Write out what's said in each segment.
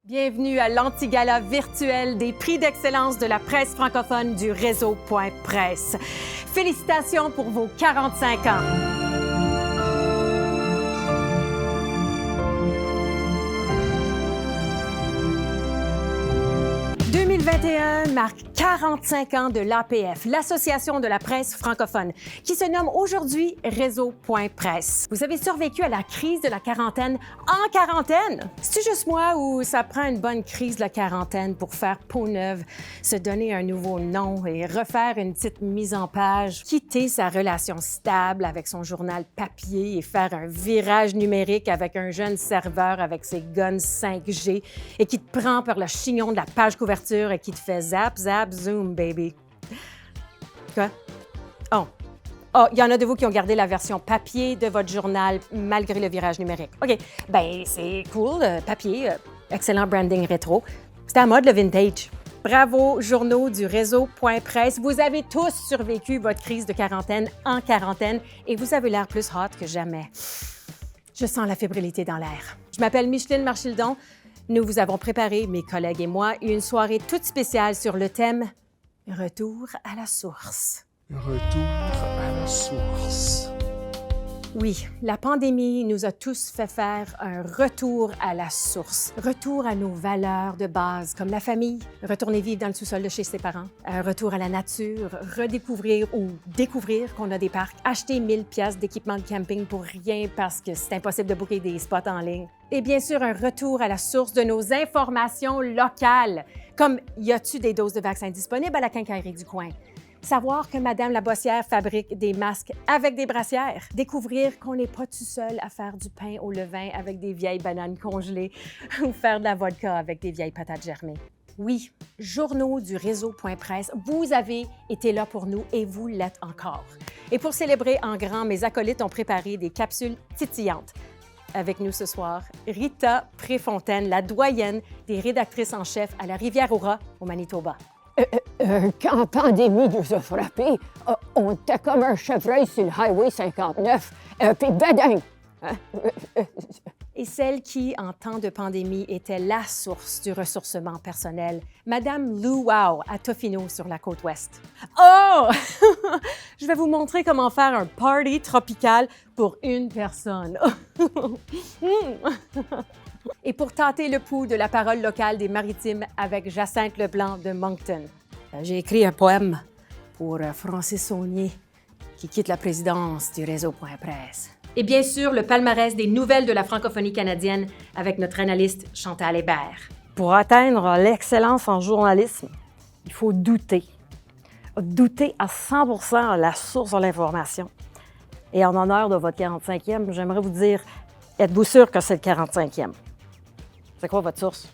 Bienvenue à l'anti-gala virtuel des prix d'excellence de la presse francophone du réseau Point Presse. Félicitations pour vos 45 ans. « 2021 marque 45 ans de l'APF, l'Association de la presse francophone, qui se nomme aujourd'hui Réseau Point Presse. Vous avez survécu à la crise de la quarantaine en quarantaine? C'est-tu juste moi ou ça prend une bonne crise de la quarantaine pour faire peau neuve, se donner un nouveau nom et refaire une petite mise en page, quitter sa relation stable avec son journal papier et faire un virage numérique avec un jeune serveur avec ses guns 5G et qui te prend par le chignon de la page couverture et qui te fait zap, zap, zoom, baby. Quoi? Oh, il y en a de vous qui ont gardé la version papier de votre journal malgré le virage numérique. OK, ben c'est cool, papier, excellent branding rétro. C'était à mode, le vintage. Bravo, journaux du réseau Point Presse. Vous avez tous survécu votre crise de quarantaine en quarantaine et vous avez l'air plus hot que jamais. Je sens la fébrilité dans l'air. Je m'appelle Micheline Marchildon. Nous vous avons préparé, mes collègues et moi, une soirée toute spéciale sur le thème « Retour à la source ». Retour à la source. Oui, la pandémie nous a tous fait faire un retour à la source, retour à nos valeurs de base comme la famille, retourner vivre dans le sous-sol de chez ses parents, un retour à la nature, redécouvrir ou découvrir qu'on a des parcs, acheter 1000 pièces d'équipement de camping pour rien parce que c'est impossible de booker des spots en ligne. Et bien sûr, un retour à la source de nos informations locales, comme y a-t-il des doses de vaccins disponibles à la quincaillerie du coin? Savoir que Madame la Bossière fabrique des masques avec des brassières. Découvrir qu'on n'est pas tout seul à faire du pain au levain avec des vieilles bananes congelées ou faire de la vodka avec des vieilles patates germées. Oui, journaux du réseau Point Presse, vous avez été là pour nous et vous l'êtes encore. Et pour célébrer en grand, mes acolytes ont préparé des capsules titillantes. Avec nous ce soir, Rita Préfontaine, la doyenne des rédactrices en chef à la Rivière-au-Rat, au Manitoba. Quand la pandémie nous a frappés, on était comme un chevreuil sur le Highway 59, puis badin! Et celle qui, en temps de pandémie, était la source du ressourcement personnel, Madame Lou Wow à Tofino sur la côte ouest. Oh! Je vais vous montrer comment faire un party tropical pour une personne. Et pour tâter le pouls de la parole locale des Maritimes avec Jacinthe Leblanc de Moncton. J'ai écrit un poème pour Francis Saunier, qui quitte la présidence du réseau Point Presse. Et bien sûr, le palmarès des nouvelles de la francophonie canadienne avec notre analyste Chantal Hébert. Pour atteindre l'excellence en journalisme, il faut douter. Douter à 100% la source de l'information. Et en honneur de votre 45e, j'aimerais vous dire, êtes-vous sûr que c'est le 45e? C'est quoi votre source?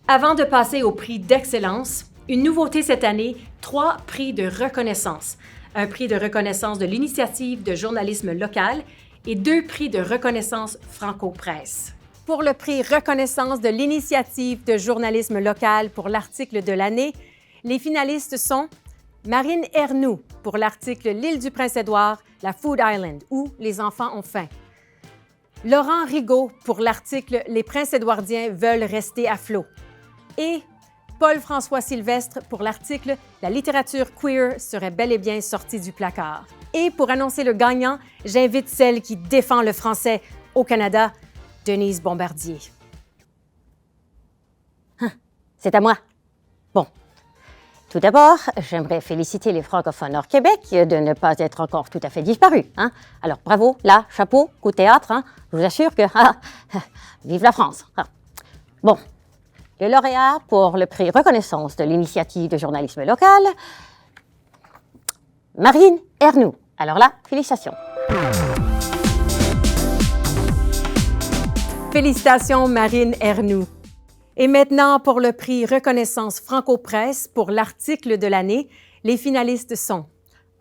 Avant de passer au prix d'excellence, une nouveauté cette année, 3 prix de reconnaissance. Un prix de reconnaissance de l'initiative de journalisme local et 2 prix de reconnaissance Franco-Presse. Pour le prix reconnaissance de l'initiative de journalisme local pour l'article de l'année, les finalistes sont Marine Ernoult pour l'article L'île du Prince-Édouard, la Food Island, où les enfants ont faim. Laurent Rigaud pour l'article Les Prince-Édouardiens veulent rester à flot. Et Paul-François Sylvestre pour l'article La littérature queer serait bel et bien sortie du placard. Et pour annoncer le gagnant, j'invite celle qui défend le français au Canada, Denise Bombardier. C'est à moi. Bon. Tout d'abord, j'aimerais féliciter les francophones hors Québec de ne pas être encore tout à fait disparus. Hein? Alors, bravo, là, chapeau, coup de théâtre. Hein? Je vous assure que... vive la France. Bon. Le lauréat pour le prix reconnaissance de l'initiative de journalisme local, Marine Ernoult. Alors là, félicitations. Félicitations, Marine Ernoult. Et maintenant, pour le prix reconnaissance Franco-Presse pour l'article de l'année, les finalistes sont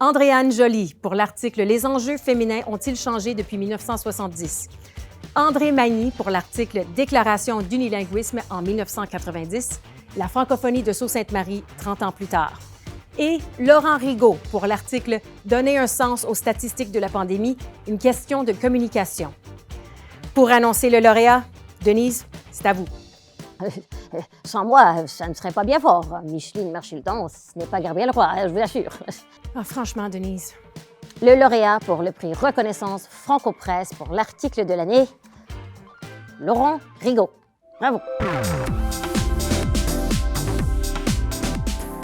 Andréane Joly pour l'article Les enjeux féminins ont-ils changé depuis 1970? André Magny pour l'article Déclaration d'unilinguisme en 1990, la francophonie de Sault-Sainte-Marie 30 ans plus tard. Et Laurent Rigaud pour l'article Donner un sens aux statistiques de la pandémie, une question de communication. Pour annoncer le lauréat, Denise, c'est à vous. Sans moi, ça ne serait pas bien fort. Micheline Marchilton, ce n'est pas Gabriel Roy, je vous assure. Ah, franchement, Denise. Le lauréat pour le prix Reconnaissance Franco-Presse pour l'article de l'année, Laurent Rigaud. Bravo.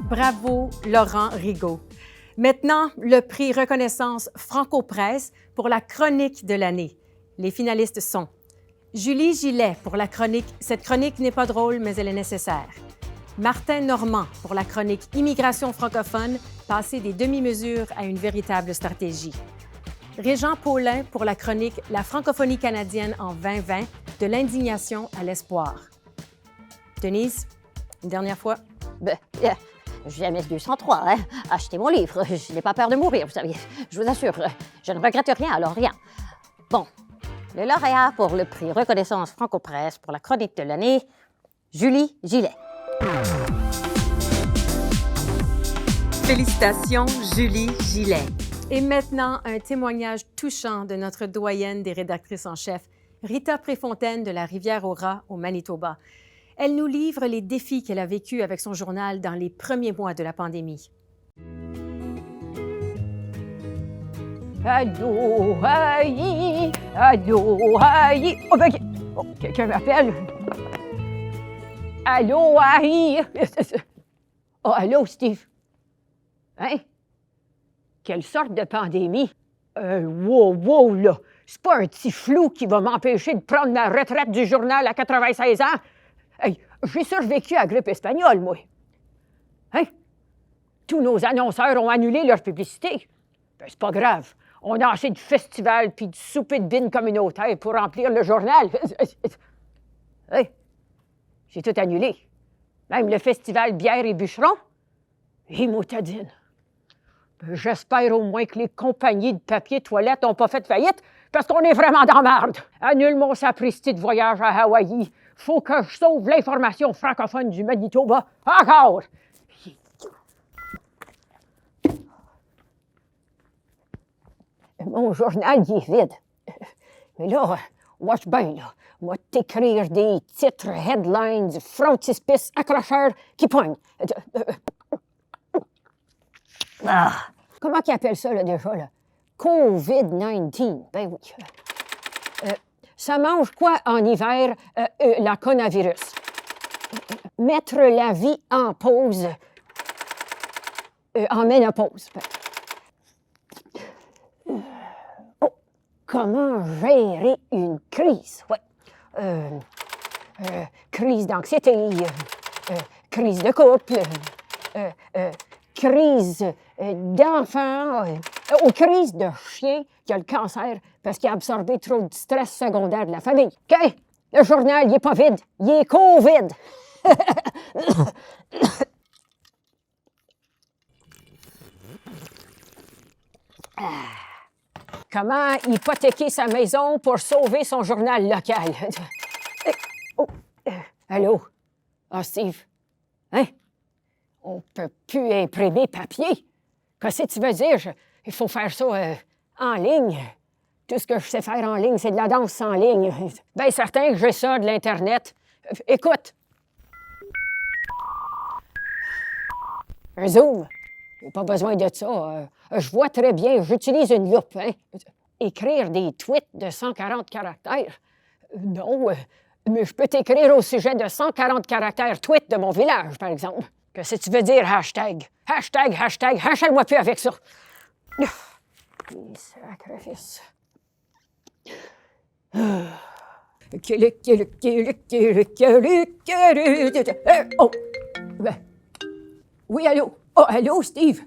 Bravo, Laurent Rigaud. Maintenant, le prix Reconnaissance Franco-Presse pour la chronique de l'année. Les finalistes sont Julie Gillet pour la chronique « Cette chronique n'est pas drôle, mais elle est nécessaire ». Martin Normand pour la chronique « Immigration francophone, passer des demi-mesures à une véritable stratégie ». Régent Paulin pour la chronique « La francophonie canadienne en 2020, de l'indignation à l'espoir ». Denise, une dernière fois. JMS 203, hein? Achetez mon livre. Je n'ai pas peur de mourir, vous savez. Je vous assure, je ne regrette rien, alors rien. Bon, le lauréat pour le prix Reconnaissance Franco-Presse pour la chronique de l'année, Julie Gillet. Félicitations, Julie Gillet. Et maintenant, un témoignage touchant de notre doyenne des rédactrices en chef, Rita Préfontaine de la Rivière-aux-Rats au Manitoba. Elle nous livre les défis qu'elle a vécus avec son journal dans les premiers mois de la pandémie. Allô, aïe! Allô, aïe! Oh, ben, quelqu'un m'appelle. Allô, aïe! Oh, allô, Steve? Hein? Quelle sorte de pandémie? Wow, là! C'est pas un petit flou qui va m'empêcher de prendre ma retraite du journal à 96 ans? Hey, j'ai survécu à la grippe espagnole, moi. Hein? Tous nos annonceurs ont annulé leur publicité. Ben, c'est pas grave. On a assez de festivals puis de soupers de bines communautaires pour remplir le journal. Hey, j'ai tout annulé. Même le festival Bière et Bûcheron. Et motadine. Ben, j'espère au moins que les compagnies de papier toilette n'ont pas fait faillite parce qu'on est vraiment dans la merde. Annule mon sapristi de voyage à Hawaï. Faut que je sauve l'information francophone du Manitoba. Encore! Mon journal, il est vide. Mais là, watch bien, là. Moi, t'écrire des titres, headlines, frontispices, accrocheurs qui pognent. Comment qu'ils appellent ça, là, déjà, là? COVID-19. Ben oui. Ça mange quoi en hiver, la coronavirus? Mettre la vie en pause, en ménopause. Oh, comment gérer une crise? Ouais. Crise d'anxiété, crise de couple, crise d'enfant, ou crise de chien qui a le cancer parce qu'il a absorbé trop de stress secondaire de la famille. OK? Le journal, il n'est pas vide, il est COVID. Comment hypothéquer sa maison pour sauver son journal local? Allô? Ah, Steve? Hein? On peut plus imprimer papier. Qu'est-ce que tu veux dire? Il faut faire ça en ligne. Tout ce que je sais faire en ligne, c'est de la danse en ligne. Bien certain que j'ai ça de l'Internet. Écoute. Un Zoom. J'ai pas besoin de ça. Je vois très bien. J'utilise une loupe. Hein? Écrire des tweets de 140 caractères? Non, mais je peux t'écrire au sujet de 140 caractères tweet de mon village, par exemple. Qu'est-ce que tu veux dire, hashtag? Hashtag, hachale-moi plus avec ça. Sacrifice. Oh! Ben. Oui, allô? Oh, allô, Steve?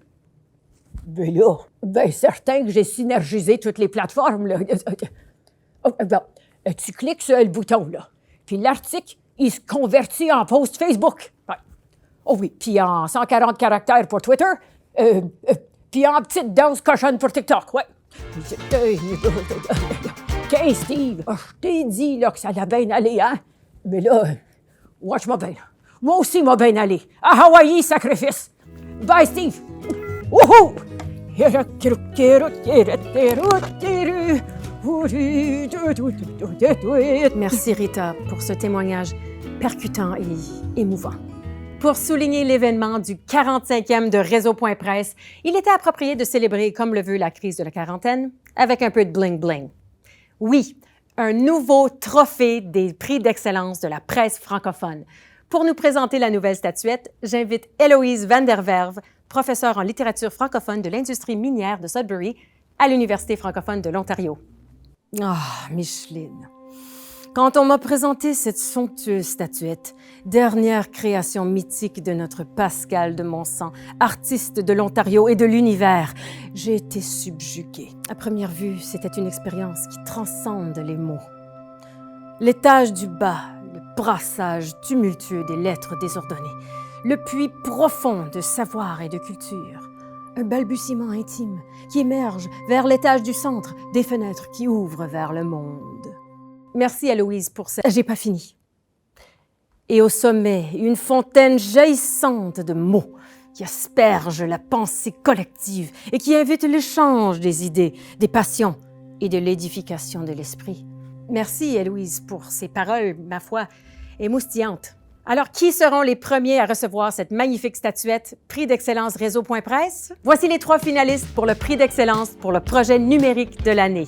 Ben là, ben certain que j'ai synergisé toutes les plateformes, là. Oh, bon, tu cliques sur le bouton, là. Puis l'article, il se convertit en post Facebook. Ouais. Oh oui, puis en 140 caractères pour Twitter, puis en petite danse cochonne pour TikTok, ouais. OK, Steve, je t'ai dit là, que ça allait bien aller, hein? Mais là, watch-moi bien. Moi aussi, m'a bien allé. À Hawaï, sacrifice. Bye, Steve. Wouhou! Merci, Rita, pour ce témoignage. percutant et émouvant. Pour souligner l'événement du 45e de Réseau.presse, il était approprié de célébrer, comme le veut la crise de la quarantaine, avec un peu de bling-bling. Oui, un nouveau trophée des prix d'excellence de la presse francophone. Pour nous présenter la nouvelle statuette, j'invite Héloïse Van der Werve, professeure en littérature francophone de l'industrie minière de Sudbury à l'Université francophone de l'Ontario. Ah, Micheline! Quand on m'a présenté cette somptueuse statuette, dernière création mythique de notre Pascal de Montsant, artiste de l'Ontario et de l'univers, j'ai été subjuguée. À première vue, c'était une expérience qui transcende les mots. L'étage du bas, le brassage tumultueux des lettres désordonnées, le puits profond de savoir et de culture, un balbutiement intime qui émerge vers l'étage du centre, des fenêtres qui ouvrent vers le monde. Merci Héloïse pour ça. J'ai pas fini. Et au sommet, une fontaine jaillissante de mots qui asperge la pensée collective et qui invite l'échange des idées, des passions et de l'édification de l'esprit. Merci Héloïse pour ces paroles, ma foi, émoustillantes. Alors, qui seront les premiers à recevoir cette magnifique statuette Prix d'excellence Réseau.presse? Voici les 3 finalistes pour le Prix d'excellence pour le projet numérique de l'année.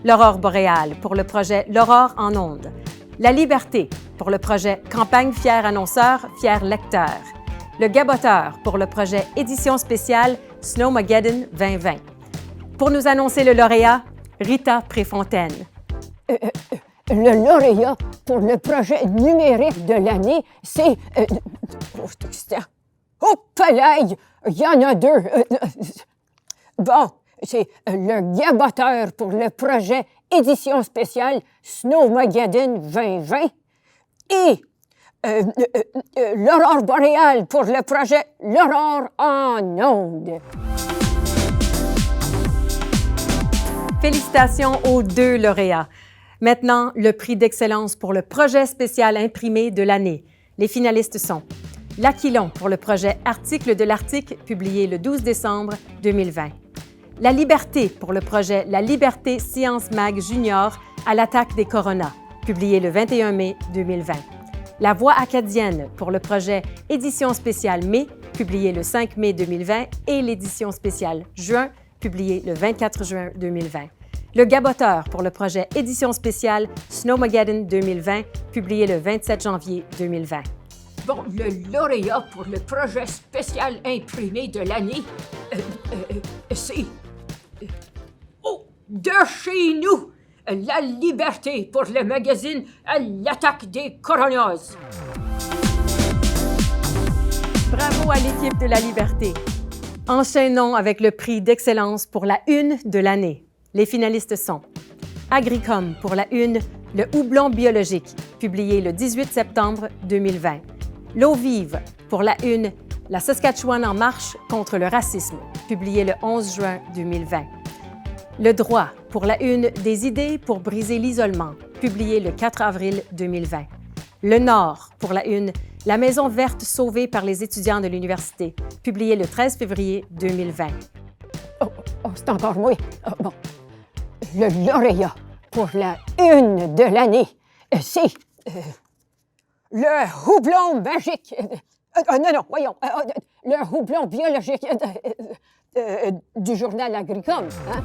L'Aurore boréale pour le projet L'Aurore en ondes. La Liberté pour le projet Campagne Fier annonceur, fier lecteur. Le Gaboteur pour le projet Édition spéciale Snowmageddon 2020. Pour nous annoncer le lauréat, Rita Préfontaine. Le lauréat pour le projet numérique de l'année, c'est... Oh, palais! Il y en a 2. Bon, c'est le Gaboteur pour le projet Édition spéciale Snowmageddon 2020 et l'Aurore boréale pour le projet L'Aurore en ondes. Félicitations aux 2 lauréats. Maintenant, le prix d'excellence pour le projet spécial imprimé de l'année. Les finalistes sont l'Aquilon pour le projet Article de l'Arctique, publié le 12 décembre 2020. La Liberté pour le projet La Liberté Science Mag Junior à l'attaque des Coronas, publié le 21 mai 2020. La Voix acadienne pour le projet Édition spéciale mai, publié le 5 mai 2020, et l'édition spéciale juin, publié le 24 juin 2020. Le Gaboteur pour le projet Édition spéciale Snowmageddon 2020, publié le 27 janvier 2020. Bon, le lauréat pour le projet spécial imprimé de l'année, c'est... de chez nous, La Liberté pour le magazine à l'attaque des Coronas. Bravo à l'équipe de La Liberté. Enchaînons avec le prix d'excellence pour la une de l'année. Les finalistes sont Agricom pour la une, le houblon biologique, publié le 18 septembre 2020. L'eau vive pour la une, la Saskatchewan en marche contre le racisme, publié le 11 juin 2020. Le droit pour la une, des idées pour briser l'isolement, publié le 4 avril 2020. Le Nord pour la une, la maison verte sauvée par les étudiants de l'université, publié le 13 février 2020. Oh, c'est encore moi. Bon. Le lauréat pour la une de l'année, c'est le houblon magique. Non, voyons. Le houblon biologique du journal Agricom. Hein?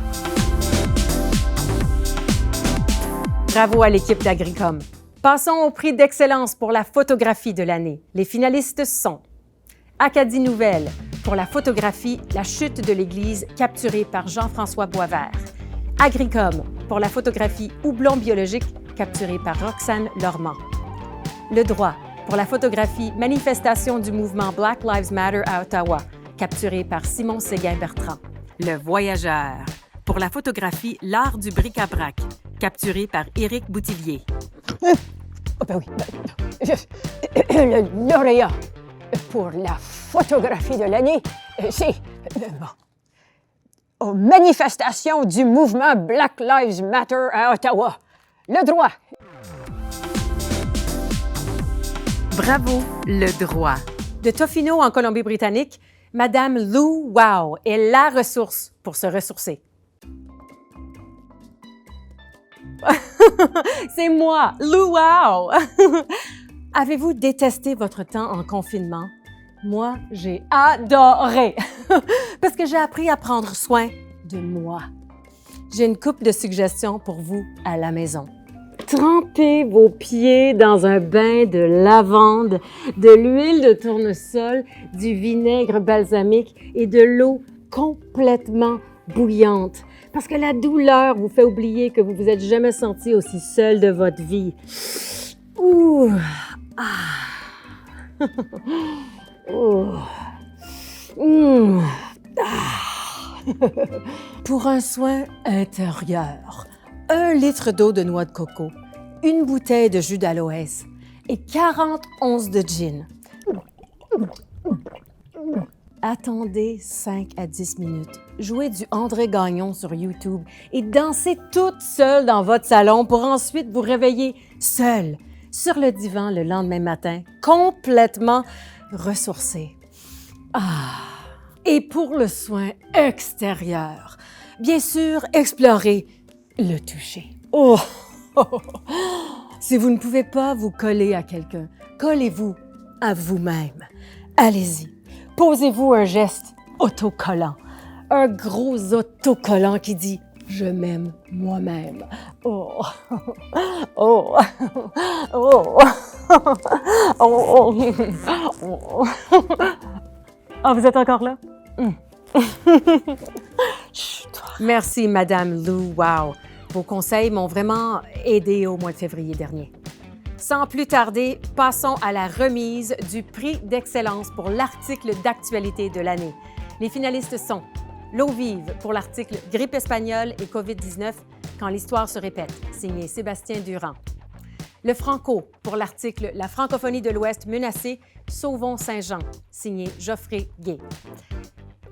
Bravo à l'équipe d'Agricom. Passons au prix d'excellence pour la photographie de l'année. Les finalistes sont Acadie Nouvelle pour la photographie La chute de l'Église capturée par Jean-François Boisvert. Agricom pour la photographie Houblon biologique capturée par Roxane Lormand. Le droit pour la photographie Manifestation du mouvement Black Lives Matter à Ottawa capturée par Simon Séguin-Bertrand. Le Voyageur pour la photographie L'art du bric-à-brac capturé par Éric Boutillier. Oh ben oui. Le lauréat pour la photographie de l'année, c'est aux manifestations du mouvement Black Lives Matter à Ottawa. Le droit. Bravo, le droit. De Tofino en Colombie-Britannique, Madame Lou Wow est la ressource pour se ressourcer. C'est moi, Lou Wow! Avez-vous détesté votre temps en confinement? Moi, j'ai adoré parce que j'ai appris à prendre soin de moi. J'ai une couple de suggestions pour vous à la maison. Trempez vos pieds dans un bain de lavande, de l'huile de tournesol, du vinaigre balsamique et de l'eau complètement bouillante. Parce que la douleur vous fait oublier que vous vous êtes jamais senti aussi seul de votre vie. Ouh! Ah! Oh. Pour un soin intérieur, 1 litre d'eau de noix de coco, une bouteille de jus d'aloès et 40 onces de gin. Attendez 5 à 10 minutes. Jouez du André Gagnon sur YouTube et dansez toute seule dans votre salon pour ensuite vous réveiller seule sur le divan le lendemain matin, complètement ressourcée. Et pour le soin extérieur, bien sûr, explorez le toucher. Oh! Si vous ne pouvez pas vous coller à quelqu'un, collez-vous à vous-même. Allez-y. Posez-vous un geste autocollant. Un gros autocollant qui dit « Je m'aime moi-même ». Oh! Oh! Oh! Oh! Oh! Ah, vous êtes encore là? Merci, Madame Lou. Wow! Vos conseils m'ont vraiment aidé au mois de février dernier. Sans plus tarder, passons à la remise du prix d'excellence pour l'article d'actualité de l'année. Les finalistes sont L'eau vive pour l'article Grippe espagnole et COVID-19 quand l'histoire se répète, signé Sébastien Durand. Le Franco pour l'article La francophonie de l'Ouest menacée, Sauvons Saint-Jean, signé Geoffrey Gay.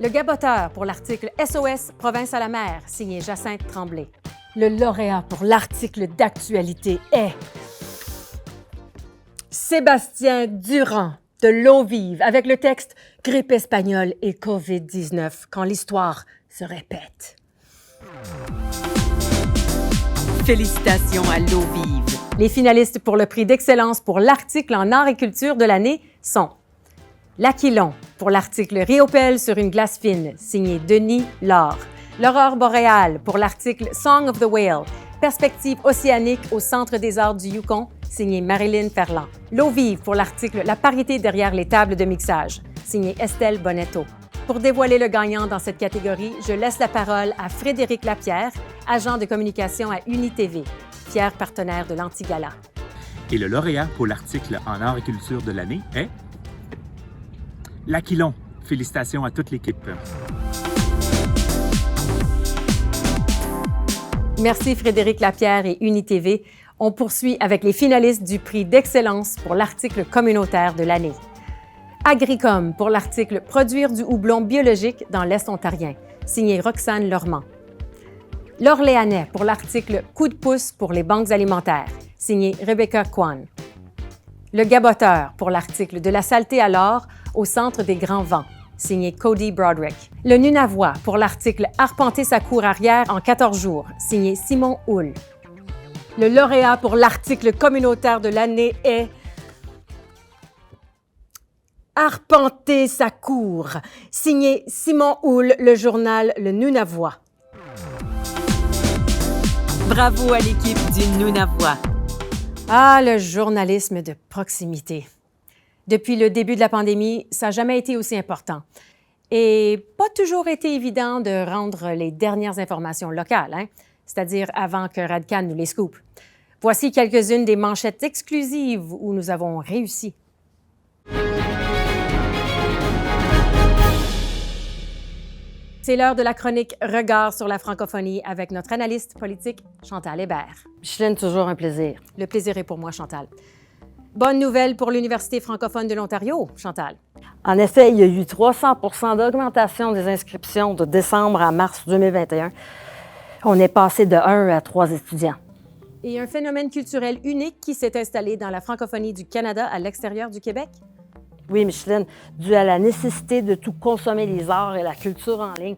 Le Gaboteur pour l'article SOS Province à la mer, signé Jacinthe Tremblay. Le lauréat pour l'article d'actualité est Sébastien Durand de L'eau vive avec le texte Grippe espagnole et COVID-19 quand l'histoire se répète. Félicitations à L'eau vive. Les finalistes pour le prix d'excellence pour l'article en art et culture de l'année sont L'Aquilon pour l'article Riopelle sur une glace fine, signé Denis Laure. L'Aurore boréale pour l'article Song of the Whale, perspective océanique au Centre des arts du Yukon, signé Marilyn Ferland. L'eau vive pour l'article La parité derrière les tables de mixage, signé Estelle Bonetto. Pour dévoiler le gagnant dans cette catégorie, je laisse la parole à Frédéric Lapierre, agent de communication à UniTV, fier partenaire de l'Antigala. Et le lauréat pour l'article en art et culture de l'année est L'Aquilon. Félicitations à toute l'équipe. Merci Frédéric Lapierre et UniTV. On poursuit avec les finalistes du prix d'excellence pour l'article communautaire de l'année. Agricom pour l'article Produire du houblon biologique dans l'Est ontarien, signé Roxane Lormand. L'Orléanais pour l'article Coup de pouce pour les banques alimentaires, signé Rebecca Kwan. Le Gaboteur pour l'article De la saleté à l'or au centre des grands vents, signé Cody Broderick. Le Nunavut pour l'article Arpenter sa cour arrière en 14 jours, signé Simon Houle. Le lauréat pour l'article communautaire de l'année est Arpenter sa cour, signé Simon Houle, le journal Le Nunavut. Bravo à l'équipe du Nunavut. Ah, le journalisme de proximité. Depuis le début de la pandémie, ça n'a jamais été aussi important. Et pas toujours été évident de rendre les dernières informations locales, c'est-à-dire avant que Radcan nous les scoop. Voici quelques-unes des manchettes exclusives où nous avons réussi. C'est l'heure de la chronique Regard sur la francophonie avec notre analyste politique Chantal Hébert. Micheline, toujours un plaisir. Le plaisir est pour moi, Chantal. Bonne nouvelle pour l'Université francophone de l'Ontario, Chantal. En effet, il y a eu 300 d'augmentation des inscriptions de décembre à mars 2021. On est passé de 1 à 3 étudiants. Et un phénomène culturel unique qui s'est installé dans la francophonie du Canada à l'extérieur du Québec? Oui, Micheline, dû à la nécessité de tout consommer les arts et la culture en ligne,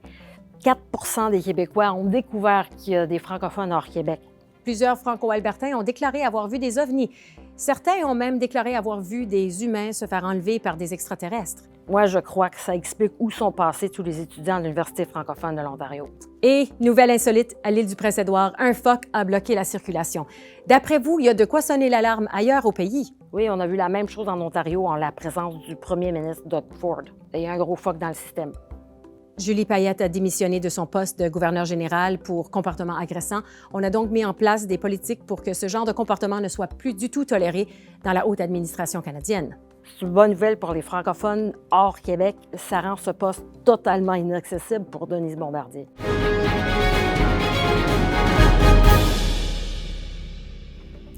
4 des Québécois ont découvert qu'il y a des francophones hors Québec. Plusieurs Franco-Albertains ont déclaré avoir vu des ovnis. Certains ont même déclaré avoir vu des humains se faire enlever par des extraterrestres. Moi, je crois que ça explique où sont passés tous les étudiants de l'Université francophone de l'Ontario. Et, nouvelle insolite, à l'île du Prince-Édouard, un phoque a bloqué la circulation. D'après vous, il y a de quoi sonner l'alarme ailleurs au pays? Oui, on a vu la même chose en Ontario en la présence du premier ministre Doug Ford. Il y a un gros phoque dans le système. Julie Payette a démissionné de son poste de gouverneur général pour comportement agressant. On a donc mis en place des politiques pour que ce genre de comportement ne soit plus du tout toléré dans la haute administration canadienne. C'est une bonne nouvelle pour les francophones hors Québec. Ça rend ce poste totalement inaccessible pour Denise Bombardier.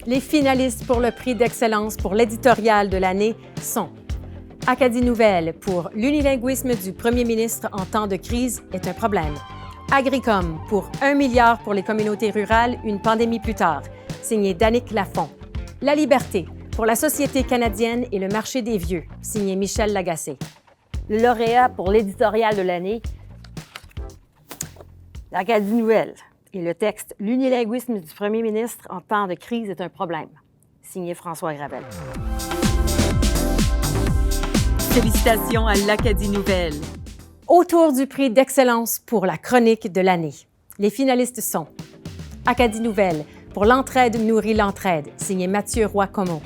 Les finalistes pour le prix d'excellence pour l'éditorial de l'année sont Acadie Nouvelle pour l'unilinguisme du premier ministre en temps de crise est un problème. Agricom pour 1 milliard pour les communautés rurales, une pandémie plus tard, signé Danick Lafont. La Liberté pour la société canadienne et le marché des vieux, signé Michel Lagacé. Le lauréat pour l'éditorial de l'année, l'Acadie Nouvelle. Et le texte « L'unilinguisme du premier ministre en temps de crise est un problème », signé François Gravel. Félicitations à l'Acadie Nouvelle. Autour du prix d'excellence pour la chronique de l'année. Les finalistes sont Acadie Nouvelle pour L'entraide nourrit l'entraide, signé Mathieu Roy-Comeau.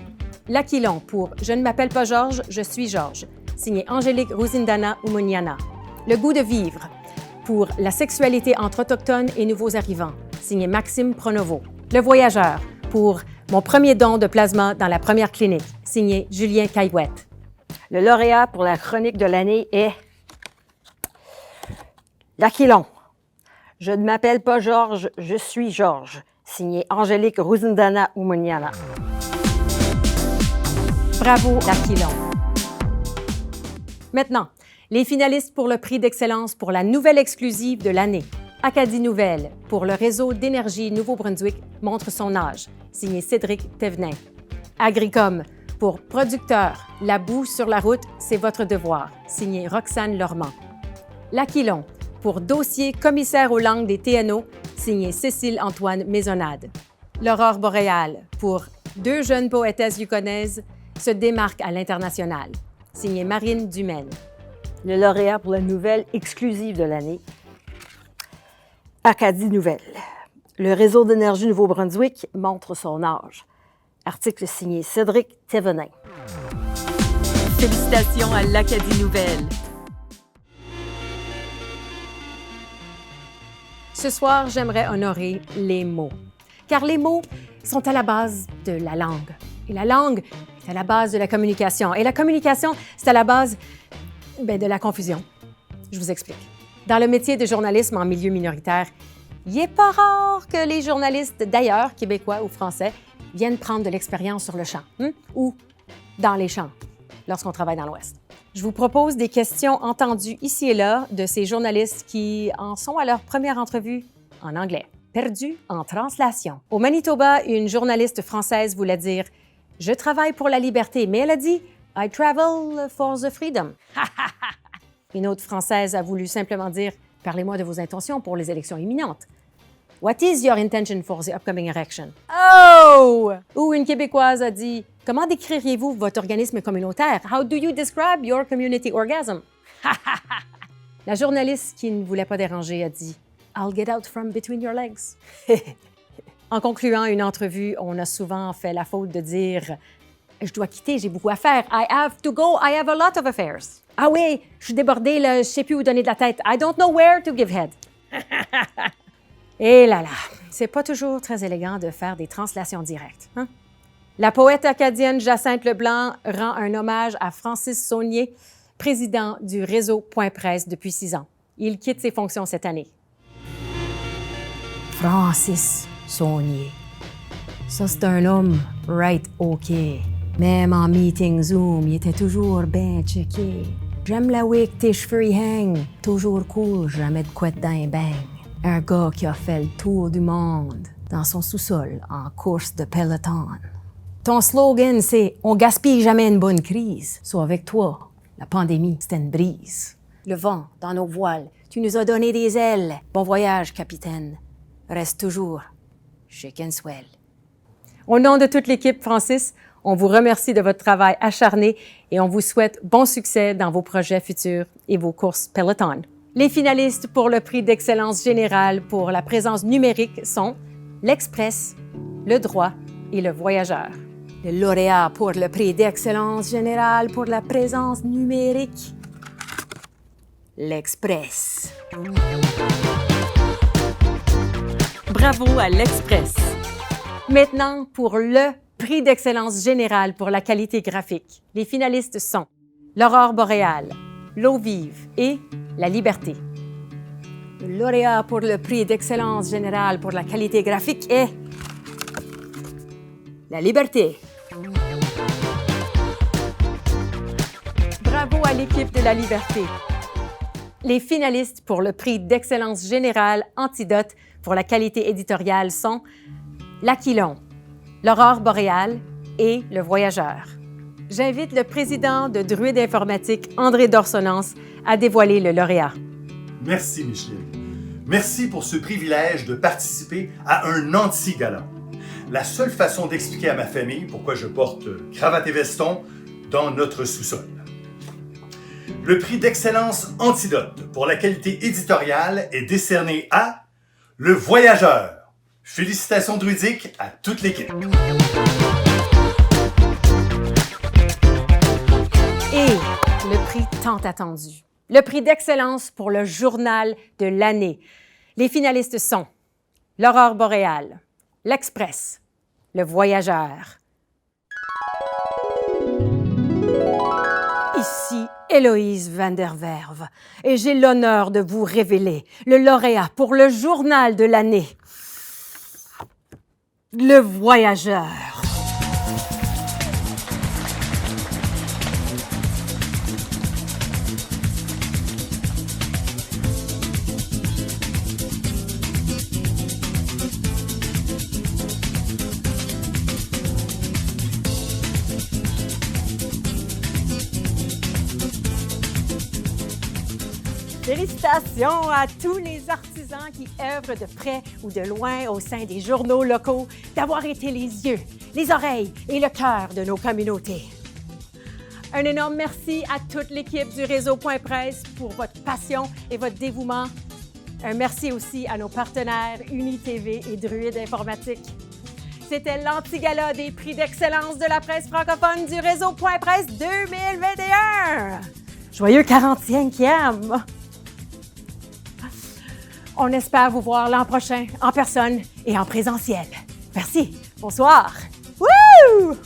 L'Aquilon pour Je ne m'appelle pas Georges, je suis Georges, signé Angélique Rosindana Oumoniana. Le goût de vivre pour La sexualité entre Autochtones et nouveaux arrivants, signé Maxime Pronovo. Le Voyageur pour Mon premier don de plasma dans la première clinique, signé Julien Caillouette. Le lauréat pour la chronique de l'année est l'Aquilon. Je ne m'appelle pas Georges, je suis Georges, signé Angélique Rosindana Oumoniana. Bravo, l'Aquilon. Maintenant, les finalistes pour le prix d'excellence pour la nouvelle exclusive de l'année. Acadie Nouvelle pour le réseau d'énergie Nouveau-Brunswick montre son âge, signé Cédric Thévenin. Agricom pour Producteur, la boue sur la route, c'est votre devoir, signé Roxane Lormand. L'Aquilon pour Dossier commissaire aux langues des TNO, signé Cécile-Antoine Maisonnade. L'Aurore boréale pour Deux jeunes poétesses yukonaises se démarquent à l'international, signé Marine Dumaine. Le lauréat pour la nouvelle exclusive de l'année, Acadie Nouvelle. Le réseau d'énergie Nouveau-Brunswick montre son âge. Article signé Cédric Thévenin. Félicitations à l'Acadie Nouvelle. Ce soir, j'aimerais honorer les mots. Car les mots sont à la base de la langue. Et la langue est à la base de la communication. Et la communication, c'est à la base de la confusion. Je vous explique. Dans le métier de journalisme en milieu minoritaire, il n'est pas rare que les journalistes d'ailleurs, québécois ou français, viennent prendre de l'expérience sur le champ ou dans les champs lorsqu'on travaille dans l'Ouest. Je vous propose des questions entendues ici et là de ces journalistes qui en sont à leur première entrevue en anglais. Perdu en translation. Au Manitoba, une journaliste française voulait dire « Je travaille pour la liberté », mais elle a dit « I travel for the freedom ». Une autre Française a voulu simplement dire « Parlez-moi de vos intentions pour les élections imminentes ». What is your intention for the upcoming election? Oh! Ou une Québécoise a dit comment décririez-vous votre organisme communautaire? How do you describe your community orgasm? La journaliste qui ne voulait pas déranger a dit I'll get out from between your legs. En concluant une entrevue, on a souvent fait la faute de dire je dois quitter, j'ai beaucoup à faire. I have to go, I have a lot of affairs. Ah oui, je suis débordée, là, je sais plus où donner de la tête. I don't know where to give head. Et là là, c'est pas toujours très élégant de faire des translations directes. Hein? La poète acadienne Jacinthe Leblanc rend un hommage à Francis Saunier, président du réseau Point Presse depuis 6 ans. Il quitte ses fonctions cette année. Francis Saunier. Ça, c'est un homme right OK. Même en meeting Zoom, il était toujours bien checké. J'aime la way que tes cheveux y hang. Toujours cool, jamais de couette dans un bang. Un gars qui a fait le tour du monde dans son sous-sol en course de peloton. Ton slogan, c'est « On gaspille jamais une bonne crise ». Soit avec toi, la pandémie, c'était une brise. Le vent dans nos voiles, tu nous as donné des ailes. Bon voyage, capitaine. Reste toujours chez Kenswell. Au nom de toute l'équipe, Francis, On vous remercie de votre travail acharné et on vous souhaite bon succès dans vos projets futurs et vos courses Peloton. Les finalistes pour le prix d'excellence générale pour la présence numérique sont l'Express, le Droit et le Voyageur. Le lauréat pour le prix d'excellence générale pour la présence numérique, l'Express. Bravo à l'Express. Maintenant, pour le prix d'excellence générale pour la qualité graphique, les finalistes sont l'Aurore boréale, l'Eau vive et la Liberté. Le lauréat pour le prix d'excellence générale pour la qualité graphique est la Liberté. Bravo à l'équipe de la Liberté. Les finalistes pour le prix d'excellence générale Antidote pour la qualité éditoriale sont l'Aquilon, l'Aurore boréale et le Voyageur. J'invite le président de Druide Informatique, André Dorsonance, à dévoiler le lauréat. Merci, Micheline. Merci pour ce privilège de participer à un anti-gala. La seule façon d'expliquer à ma famille pourquoi je porte cravate et veston dans notre sous-sol. Le prix d'excellence Antidote pour la qualité éditoriale est décerné à Le Voyageur. Félicitations druidiques à toute l'équipe. Et le prix tant attendu, le prix d'excellence pour le journal de l'année. Les finalistes sont l'Aurore boréale, l'Express, le Voyageur. Ici Héloïse van der Werve et j'ai l'honneur de vous révéler le lauréat pour le journal de l'année, le Voyageur. Félicitations à tous les artisans qui œuvrent de près ou de loin au sein des journaux locaux d'avoir été les yeux, les oreilles et le cœur de nos communautés. Un énorme merci à toute l'équipe du réseau Point Presse pour votre passion et votre dévouement. Un merci aussi à nos partenaires UniTV et Druide Informatique. C'était l'anti-gala des prix d'excellence de la presse francophone du réseau Point Presse 2021. Joyeux 45e! On espère vous voir l'an prochain en personne et en présentiel. Merci. Bonsoir. Wouh!